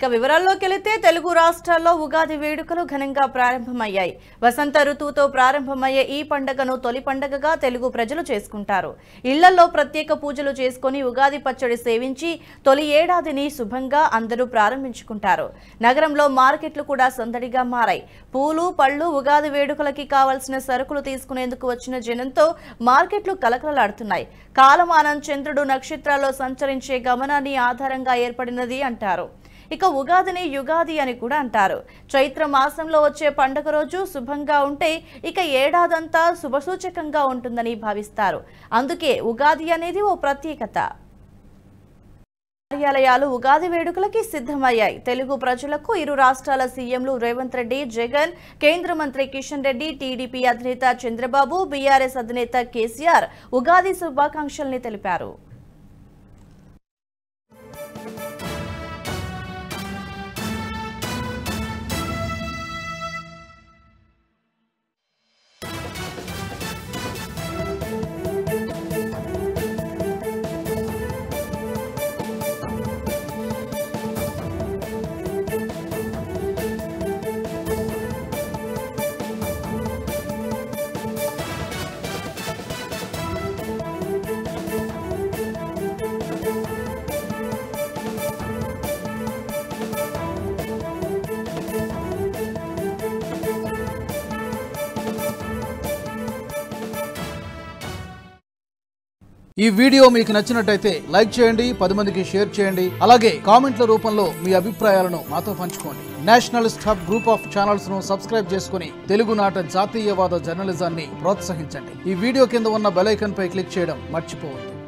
ఇక వివరాల్లోకి వెళితే తెలుగు రాష్ట్రాల్లో ఉగాది వేడుకలు ఘనంగా ప్రారంభమయ్యాయి. వసంత ఋతువుతో ప్రారంభమయ్యే ఈ పండుగను తొలి పండుగగా తెలుగు ప్రజలు చేసుకుంటారు. ఇళ్లలో ప్రత్యేక పూజలు చేసుకుని ఉగాది పచ్చడి సేవించి తొలి ఏడాదిని శుభంగా అందరూ ప్రారంభించుకుంటారు. నగరంలో మార్కెట్లు కూడా సందడిగా మారాయి. పూలు, పళ్ళు, ఉగాది వేడుకలకి కావాల్సిన సరుకులు తీసుకునేందుకు వచ్చిన జనంతో మార్కెట్లు కలకలలాడుతున్నాయి. కాలమానం చంద్రుడు నక్షత్రాల్లో సంచరించే గమనాన్ని ఆధారంగా ఏర్పడినది అంటారు. ఇక ఉగాదిని యుగాది అని కూడా అంటారు. చైత్ర మాసంలో వచ్చే పండుగ రోజు శుభంగా ఉంటే ఇక ఏడాదంతా శుభసూచకంగా ఉంటుందని భావిస్తారు. అందుకే ఉగాది అనేది ఓ ప్రత్యేకత. కార్యాలయాలు ఉగాది వేడుకలకి సిద్ధమయ్యాయి. తెలుగు ప్రజలకు ఇరు రాష్ట్రాల సీఎంలు రేవంత్ రెడ్డి, జగన్, కేంద్ర మంత్రి కిషన్ రెడ్డి, టీడీపీ అధినేత చంద్రబాబు, బీఆర్ఎస్ అధినేత కేసీఆర్ ఉగాది శుభాకాంక్షల్ని తెలిపారు. ఈ వీడియో మీకు నచ్చినట్టయితే లైక్ చేయండి, 10 మందికి షేర్ చేయండి. అలాగే కామెంట్ల రూపంలో మీ అభిప్రాయాలను మాతో పంచుకోండి. Nationalist hub group of channels ను సబ్స్క్రైబ్ చేసుకుని తెలుగునాట జాతీయవాద జర్నలిజాన్ని ప్రోత్సహించండి. ఈ వీడియో కింద ఉన్న బెల్ ఐకాన్ పై క్లిక్ చేయడం మర్చిపోవద్దు.